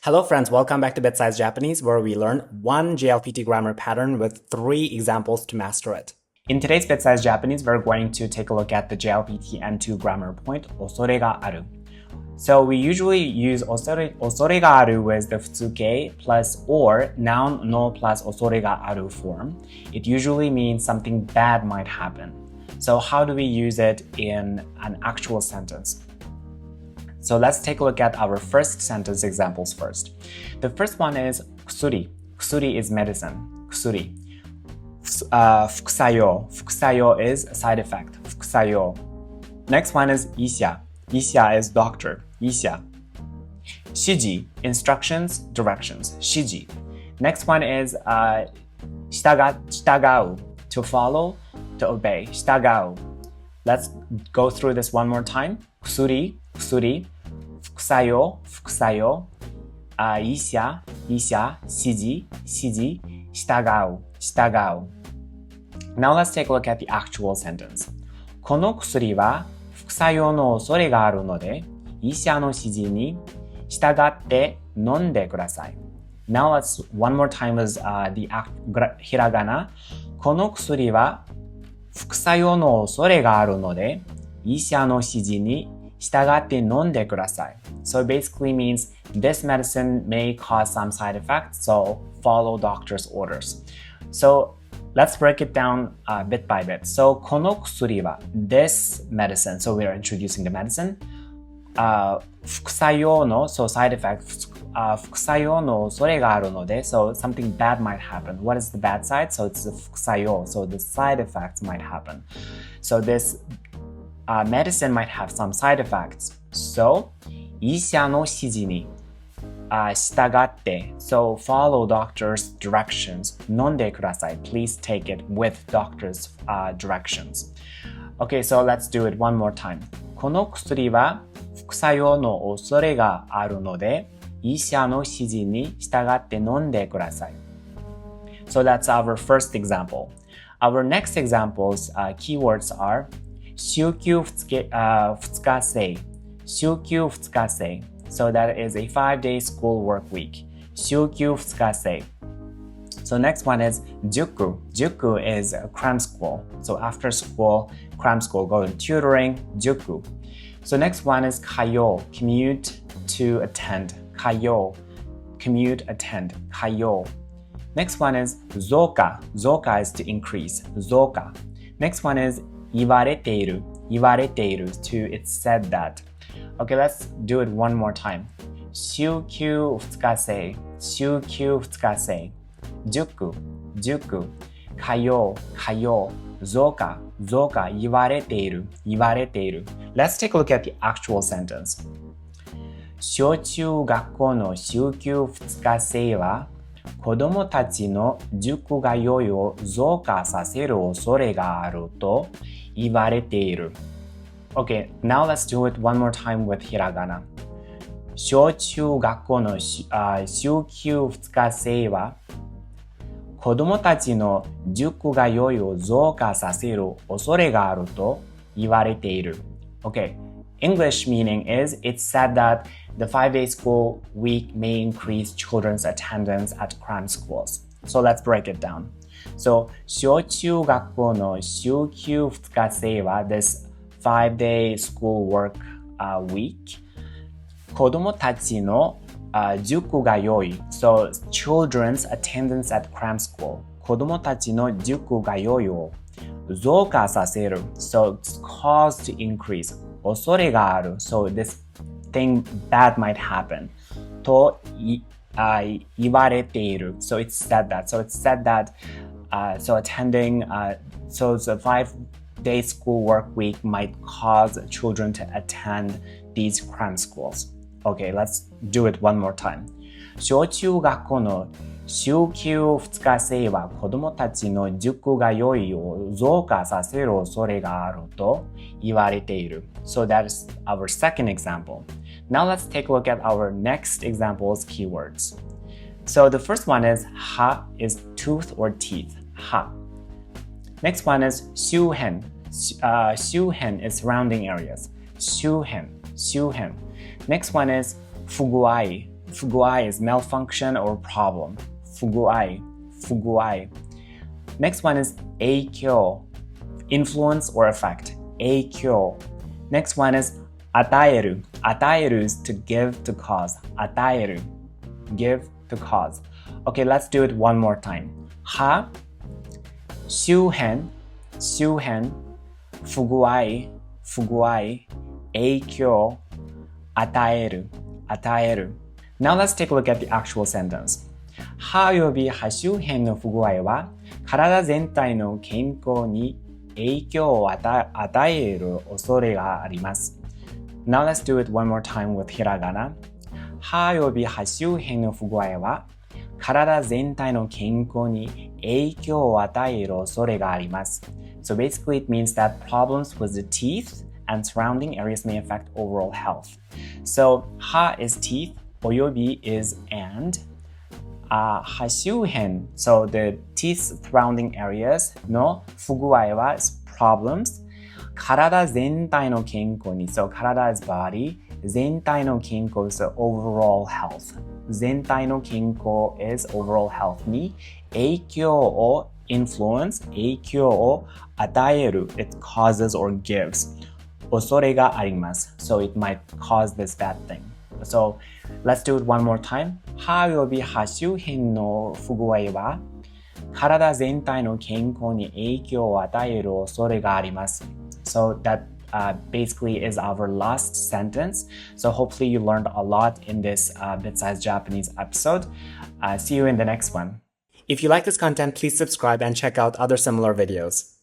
Hello friends, welcome back to BitSize Japanese, where we learn one JLPT grammar pattern with 3 examples to master it. In today's BitSize Japanese, we're going to take a look at the JLPT N2 grammar point, 恐れがある. So we usually use 恐れがある with the 普通形 plus or noun no plus 恐れがある form. It usually means something bad might happen. So how do we use it in an actual sentence? So let's take a look at our first sentence examples first. The first one is 薬. 薬 is medicine. 薬. 副作用. 副作用 is side effect. 副作用. Next one is 医者. 医者 is doctor. 医者. 指示 instructions, directions. 指示. Next one is 従う to follow, to obey. 従う. Let's go through this one more time. 薬 副作用 医者 指示従う. Now let's take a look at the actual sentence. この薬は副作用の恐れがあるので、医者の指示に従って飲んでください. Now let's one more time with the ひらがな. この薬は副作用の恐れがあるので、医者の指示に従って飲んでください. So it basically means this medicine may cause some side effects, so follow doctor's orders. So let's break it down bit by bit. So この薬は this medicine, so we are introducing the medicine. 副作用の so side effects, 副作用の恐れがあるので so something bad might happen. What is the bad side? So it's the 副作用, so the side effects might happen. So this medicine might have some side effects. So 医者の指示に従って so follow doctor's directions. 飲んでください. Please take it with doctor's directions. Okay, so let's do it one more time. この薬は副作用の恐れがあるので、医者の指示に従って飲んでください. So that's our first example. Our next examples, keywords are 週休2日制. 週休2日制. So that is a 5-day school work week. 週休2日制. So next one is 塾. 塾 is cram school. So after school, cram school, go to tutoring, 塾. So next one is 通う. Commute to attend. 通う. Commute, attend. 通う. Next one is 増加. 増加 is to increase. 増加. Next one is 言われている to it's said that. Okay, let's do it one more time. 週休2日制塾通う増加言われている Let's take a look at the actual sentence. 小中学校の週休2日制は子供たちの塾通いを増加させる恐れがあると言われている. Okay, now let's do it one more time with ひらがな. 小中学校の週休2日制は子供たちの塾通いを増加させる恐れがあると言われている. Okay, English meaning is it's said that the 5-day school week may increase children's attendance at cram schools. So let's break it down. So 小中学校の週休2日制は this 5-day school work week. 子供たちの塾通い so children's attendance at cram school. 子供たちの塾通いを増加させる so it's caused to increase. 恐れがある so this thing bad might happen と言われている so it's said that so attending so the 5-day school work week might cause children to attend these cram schools. Okay, let's do it one more time. 小中学校の週休2日制は子供たちの塾通いを増加させる恐れがあると言われている. So that is our second example. Now let's take a look at our next example's keywords. So the first one is 歯 is tooth or teeth. 歯. Next one is 周辺. 周辺 is surrounding areas. 周辺. Next one is 不具合不具合 is malfunction or problem. 不具合, 不具合. Next one is 影響, influence or effect. 影響. Next one is 与える. 与える is to give, to cause. 与える. Give, to cause. Okay, let's do it one more time. 歯、周辺、周辺、不具合、不具合、影響、与える、与える。Now let's take a look at the actual sentence. 歯および歯周辺の不具合は体全体の健康に影響を与える恐れがあります。Now let's do it one more time with ひらがな。歯および歯周辺の不具合は体全体の健康に影響を与える恐れがあります。So basically it means that problems with the teeth and surrounding areas may affect overall health. So 歯 is teeth, および is and, 歯周辺 so the teeth surrounding areas の不具合は is problems. 体全体の健康に so 体 is body, 全体の健康 is overall health. 全体の健康 is overall health に影響を influence 影響を与える it causes or gives 恐れがあります so it might cause this bad thing so let's do it one more time 歯および歯周辺の不具合は体全体の健康に影響を与える恐れがあります so that basically is our last sentence. So hopefully you learned a lot in this BitSize Japanese episode. See you in the next one. If you like this content, please subscribe and check out other similar videos.